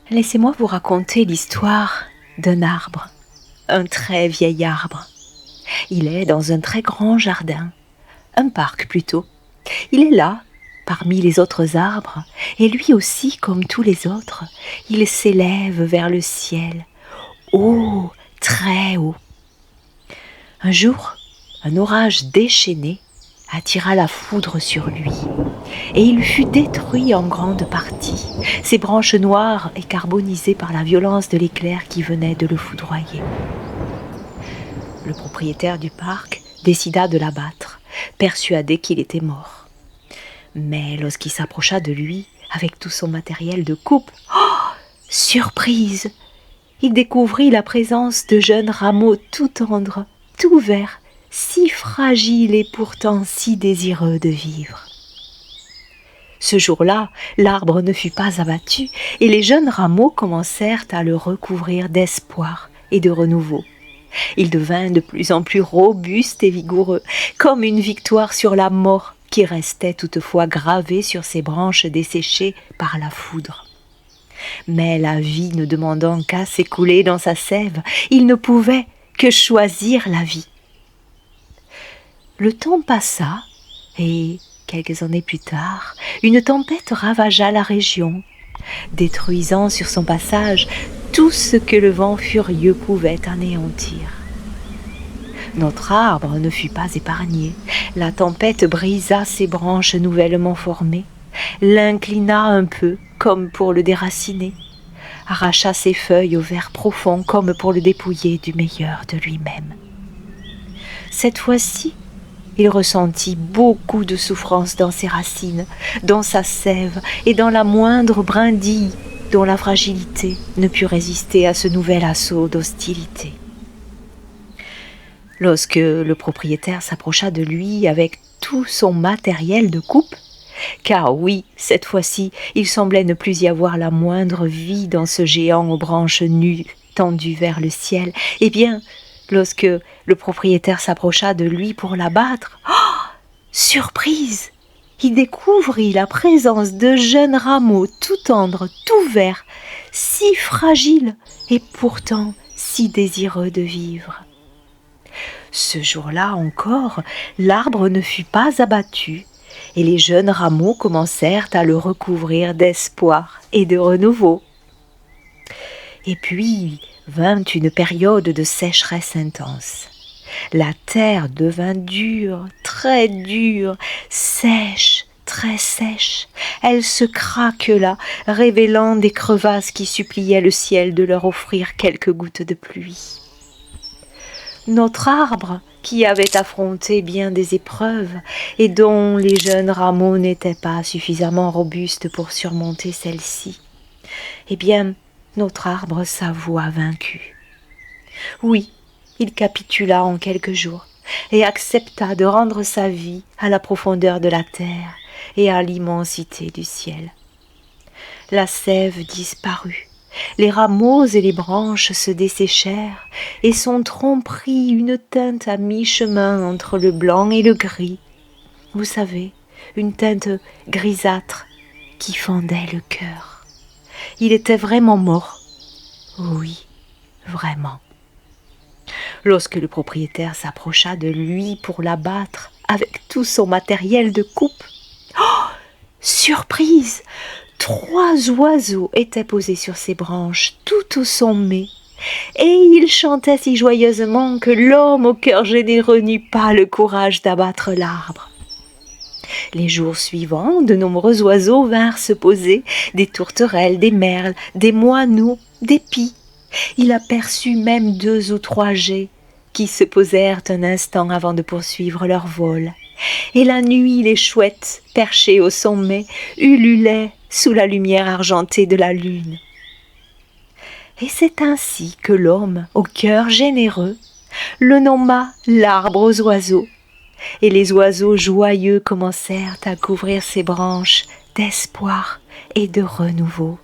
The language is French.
Laissez-moi vous raconter l'histoire d'un arbre, un très vieil arbre. Il est dans un très grand jardin, un parc plutôt. Il est là, parmi les autres arbres, et lui aussi, comme tous les autres, il s'élève vers le ciel, haut, très haut. Un jour, un orage déchaîné attira la foudre sur lui, et il fut détruit en grande partie, ses branches noires et carbonisées par la violence de l'éclair qui venait de le foudroyer. Le propriétaire du parc décida de l'abattre, persuadé qu'il était mort. Mais lorsqu'il s'approcha de lui, avec tout son matériel de coupe, surprise! Il découvrit la présence de jeunes rameaux tout tendres, tout verts, si fragiles et pourtant si désireux de vivre. Ce jour-là, l'arbre ne fut pas abattu et les jeunes rameaux commencèrent à le recouvrir d'espoir et de renouveau. Il devint de plus en plus robuste et vigoureux, comme une victoire sur la mort qui restait toutefois gravée sur ses branches desséchées par la foudre. Mais la vie ne demandant qu'à s'écouler dans sa sève, il ne pouvait que choisir la vie. Le temps passa et, quelques années plus tard, une tempête ravagea la région, détruisant sur son passage tout ce que le vent furieux pouvait anéantir. Notre arbre ne fut pas épargné. La tempête brisa ses branches nouvellement formées, l'inclina un peu comme pour le déraciner, arracha ses feuilles au vert profond comme pour le dépouiller du meilleur de lui-même. Cette fois-ci, il ressentit beaucoup de souffrance dans ses racines, dans sa sève et dans la moindre brindille dont la fragilité ne put résister à ce nouvel assaut d'hostilité. Lorsque le propriétaire s'approcha de lui avec tout son matériel de coupe, car oui, cette fois-ci, il semblait ne plus y avoir la moindre vie dans ce géant aux branches nues tendues vers le ciel, eh bien, lorsque le propriétaire s'approcha de lui pour l'abattre, surprise! Il découvrit la présence de jeunes rameaux tout tendres, tout verts, si fragiles et pourtant si désireux de vivre. Ce jour-là encore, l'arbre ne fut pas abattu et les jeunes rameaux commencèrent à le recouvrir d'espoir et de renouveau. Et puis vint une période de sécheresse intense. La terre devint dure, sèche, très sèche. Elle se craquela, révélant des crevasses qui suppliaient le ciel de leur offrir quelques gouttes de pluie. Notre arbre, qui avait affronté bien des épreuves et dont les jeunes rameaux n'étaient pas suffisamment robustes pour surmonter celles-ci, eh bien, notre arbre s'avoua vaincu. Oui, il capitula en quelques jours et accepta de rendre sa vie à la profondeur de la terre et à l'immensité du ciel. La sève disparut. Les rameaux et les branches se desséchèrent et son tronc prit une teinte à mi-chemin entre le blanc et le gris. Vous savez, une teinte grisâtre qui fendait le cœur. Il était vraiment mort. Oui, vraiment. Lorsque le propriétaire s'approcha de lui pour l'abattre avec tout son matériel de coupe, surprise! 3 oiseaux étaient posés sur ses branches, tout au sommet, et ils chantaient si joyeusement que l'homme au cœur généreux n'eut pas le courage d'abattre l'arbre. Les jours suivants, de nombreux oiseaux vinrent se poser, des tourterelles, des merles, des moineaux, des pies. Il aperçut même 2 ou 3 geais qui se posèrent un instant avant de poursuivre leur vol. Et la nuit, les chouettes, perchées au sommet, ululaient sous la lumière argentée de la lune. Et c'est ainsi que l'homme, au cœur généreux, le nomma l'arbre aux oiseaux. Et les oiseaux joyeux commencèrent à couvrir ses branches d'espoir et de renouveau.